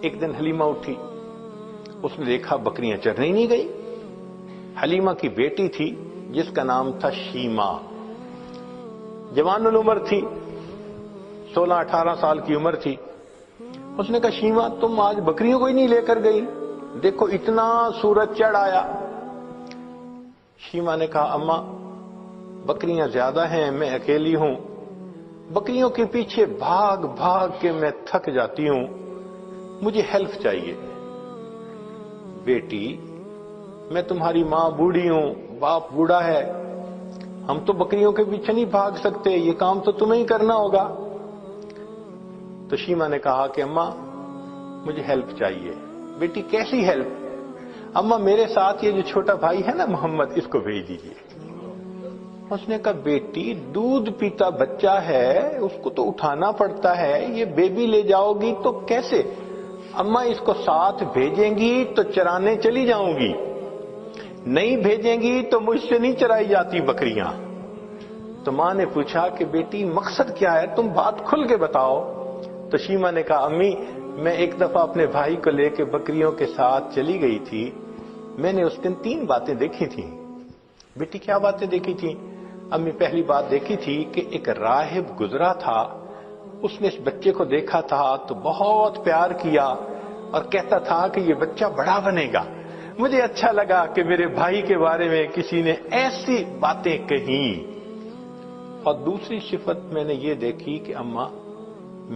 ایک دن حلیمہ اٹھی، اس نے دیکھا بکریاں چرنے ہی نہیں گئی۔ حلیمہ کی بیٹی تھی جس کا نام تھا شیمہ، جوان العمر تھی، 16-18 سال کی عمر تھی۔ اس نے کہا شیمہ تم آج بکریوں کو ہی نہیں لے کر گئی، دیکھو اتنا سورج چڑھ آیا۔ شیمہ نے کہا اماں بکریاں زیادہ ہیں، میں اکیلی ہوں، بکریوں کے پیچھے بھاگ بھاگ کے میں تھک جاتی ہوں، مجھے ہیلپ چاہیے۔ بیٹی میں تمہاری ماں بوڑھی ہوں، باپ بوڑھا ہے، ہم تو بکریوں کے پیچھے نہیں بھاگ سکتے، یہ کام تو تمہیں ہی کرنا ہوگا۔ تو شیمہ نے کہا کہ اماں مجھے ہیلپ چاہیے۔ بیٹی کیسی ہیلپ؟ اماں میرے ساتھ یہ جو چھوٹا بھائی ہے نا محمد، اس کو بھیج دیجیے۔ اس نے کہا بیٹی دودھ پیتا بچہ ہے، اس کو تو اٹھانا پڑتا ہے، یہ بیبی لے جاؤ گی تو کیسے؟ اماں اس کو ساتھ بھیجیں گی تو چرانے چلی جاؤں گی، نہیں بھیجیں گی تو مجھ سے نہیں چرائی جاتی بکریاں۔ تو ماں نے پوچھا کہ بیٹی مقصد کیا ہے، تم بات کھل کے بتاؤ۔ تو شیمہ نے کہا امی میں ایک دفعہ اپنے بھائی کو لے کے بکریوں کے ساتھ چلی گئی تھی، میں نے اس دن 3 باتیں دیکھی تھیں۔ بیٹی کیا باتیں دیکھی تھیں؟ امی پہلی بات دیکھی تھی کہ ایک راہب گزرا تھا، اس نے اس بچے کو دیکھا تھا تو بہت پیار کیا اور کہتا تھا کہ یہ بچہ بڑا بنے گا۔ مجھے اچھا لگا کہ میرے بھائی کے بارے میں کسی نے ایسی باتیں کہیں۔ اور دوسری صفت میں نے یہ دیکھی کہ اماں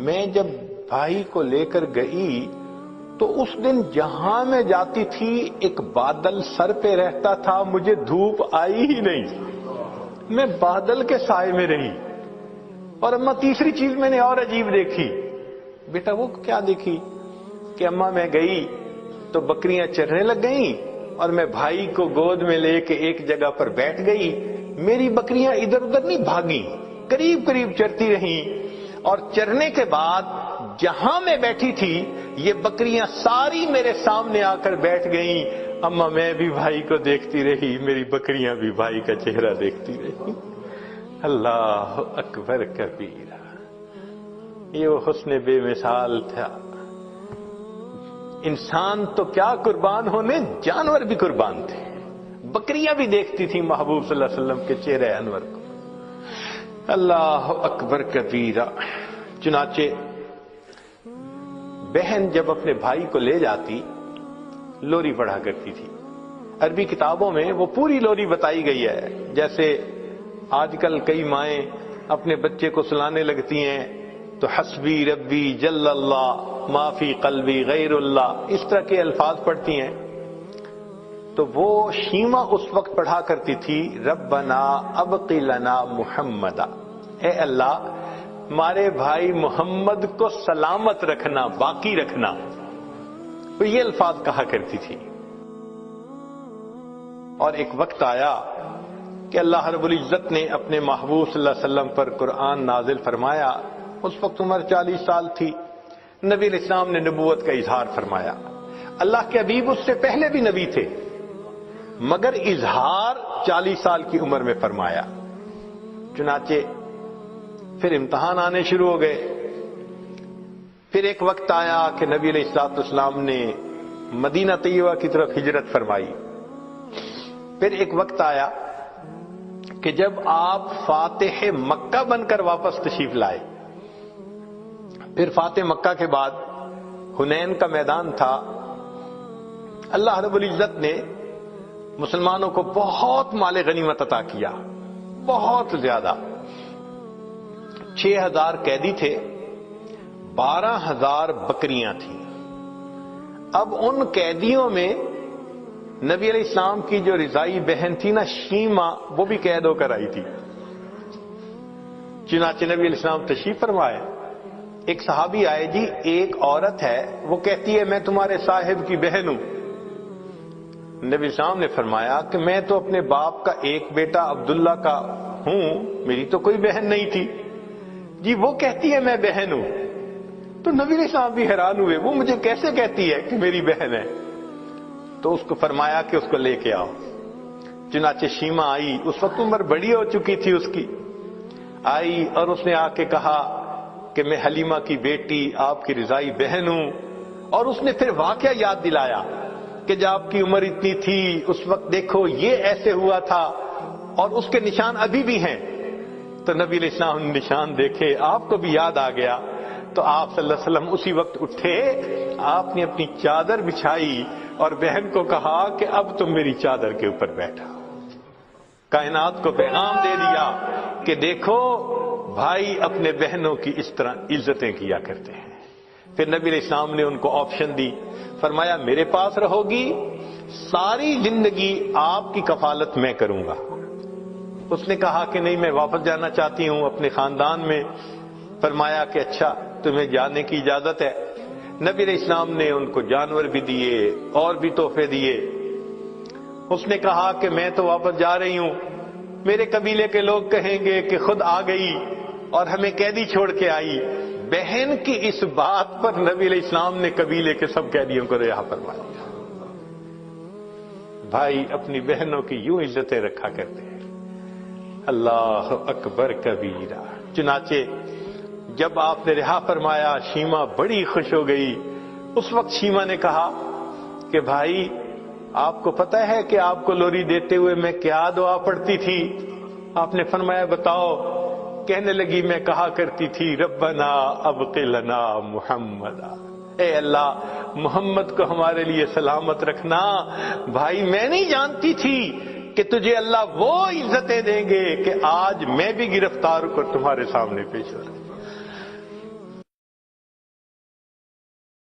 میں جب بھائی کو لے کر گئی تو اس دن جہاں میں جاتی تھی ایک بادل سر پہ رہتا تھا، مجھے دھوپ آئی ہی نہیں، میں بادل کے سائے میں رہی۔ اور اماں تیسری چیز میں نے اور عجیب دیکھی۔ بیٹا وہ کیا دیکھی؟ کہ اماں میں گئی تو بکریاں چرنے لگ گئیں اور میں بھائی کو گود میں لے کے ایک جگہ پر بیٹھ گئی، میری بکریاں ادھر ادھر نہیں بھاگیں، قریب قریب چرتی رہیں، اور چرنے کے بعد جہاں میں بیٹھی تھی یہ بکریاں ساری میرے سامنے آ کر بیٹھ گئیں۔ اماں میں بھی بھائی کو دیکھتی رہی، میری بکریاں بھی بھائی کا چہرہ دیکھتی رہی۔ اللہ اکبر کبیرہ، یہ وہ حسن بے مثال تھا۔ انسان تو کیا قربان ہونے، جانور بھی قربان تھے، بکریاں بھی دیکھتی تھی محبوب صلی اللہ علیہ وسلم کے چہرے انور کو۔ اللہ اکبر کبیرہ۔ چنانچہ بہن جب اپنے بھائی کو لے جاتی لوری پڑھا کرتی تھی۔ عربی کتابوں میں وہ پوری لوری بتائی گئی ہے، جیسے آج کل کئی مائیں اپنے بچے کو سلانے لگتی ہیں تو حسبی ربی جل اللہ ما فی قلبی غیر اللہ، اس طرح کے الفاظ پڑھتی ہیں۔ تو وہ شیمہ اس وقت پڑھا کرتی تھی ربنا ابقی لنا محمدا، اے اللہ ہمارے بھائی محمد کو سلامت رکھنا، باقی رکھنا، تو یہ الفاظ کہا کرتی تھی۔ اور ایک وقت آیا کہ اللہ رب العزت نے اپنے محبوب صلی اللہ علیہ وسلم پر قرآن نازل فرمایا، اس وقت عمر 40 سال تھی، نبی علیہ السلام نے نبوت کا اظہار فرمایا۔ اللہ کے حبیب اس سے پہلے بھی نبی تھے مگر اظہار 40 سال کی عمر میں فرمایا۔ چنانچہ پھر امتحان آنے شروع ہو گئے۔ پھر ایک وقت آیا کہ نبی علیہ الصلوۃ والسلام نے مدینہ طیبہ کی طرف ہجرت فرمائی۔ پھر ایک وقت آیا کہ جب آپ فاتح مکہ بن کر واپس تشریف لائے۔ پھر فاتح مکہ کے بعد حنین کا میدان تھا، اللہ رب العزت نے مسلمانوں کو بہت مال غنیمت عطا کیا، بہت زیادہ۔ 6000 قیدی تھے، 12000 بکریاں تھیں۔ اب ان قیدیوں میں نبی علیہ السلام کی جو رضائی بہن تھی نا شیمہ، وہ بھی قید ہو کر آئی تھی۔ چنانچہ نبی علیہ السلام تشریف فرمائے، ایک صحابی آئے، جی ایک عورت ہے وہ کہتی ہے میں تمہارے صاحب کی بہن ہوں۔ نبی السلام نے فرمایا کہ میں تو اپنے باپ کا ایک بیٹا عبداللہ کا ہوں، میری تو کوئی بہن نہیں تھی۔ جی وہ کہتی ہے میں بہن ہوں۔ تو نبی علیہ السلام بھی حیران ہوئے، وہ مجھے کیسے کہتی ہے کہ میری بہن ہے؟ تو اس کو فرمایا کہ اس کو لے کے آؤ۔ چنانچہ شیمہ آئی، اس وقت عمر بڑی ہو چکی تھی اس کی، آئی اور اس نے آ کے کہا کہ میں حلیمہ کی بیٹی آپ کی رضائی بہن ہوں، اور اس نے پھر واقعہ یاد دلایا کہ جب آپ کی عمر اتنی تھی اس وقت دیکھو یہ ایسے ہوا تھا اور اس کے نشان ابھی بھی ہیں. تو نبی علیہ السلام نے نشان دیکھے, آپ کو بھی یاد آ گیا. تو آپ صلی اللہ علیہ وسلم اسی وقت اٹھے, آپ نے اپنی چادر بچھائی اور بہن کو کہا کہ اب تم میری چادر کے اوپر بیٹھا. کائنات کو پیغام دے دیا کہ دیکھو بھائی اپنے بہنوں کی اس طرح عزتیں کیا کرتے ہیں. پھر نبی علیہ السلام نے ان کو آپشن دی, فرمایا میرے پاس رہو گی, ساری زندگی آپ کی کفالت میں کروں گا. اس نے کہا کہ نہیں, میں واپس جانا چاہتی ہوں اپنے خاندان میں. فرمایا کہ اچھا تمہیں جانے کی اجازت ہے. نبی علیہ السلام نے ان کو جانور بھی دیے اور بھی تحفے دیے. اس نے کہا کہ میں تو واپس جا رہی ہوں, میرے قبیلے کے لوگ کہیں گے کہ خود آ گئی اور ہمیں قیدی چھوڑ کے آئی. بہن کی اس بات پر نبی علیہ السلام نے قبیلے کے سب قیدیوں کو رہا فرما دیا. بھائی اپنی بہنوں کی یوں عزتیں رکھا کرتے ہیں. اللہ اکبر کبیرہ. چنانچہ جب آپ نے رہا فرمایا شیما بڑی خوش ہو گئی. اس وقت شیما نے کہا کہ بھائی آپ کو پتہ ہے کہ آپ کو لوری دیتے ہوئے میں کیا دعا پڑھتی تھی؟ آپ نے فرمایا بتاؤ. کہنے لگی میں کہا کرتی تھی ربنا ابق لنا محمد, اے اللہ محمد کو ہمارے لیے سلامت رکھنا. بھائی میں نہیں جانتی تھی کہ تجھے اللہ وہ عزتیں دیں گے کہ آج میں بھی گرفتار ہو کر تمہارے سامنے پیش ہو رہا ہوں.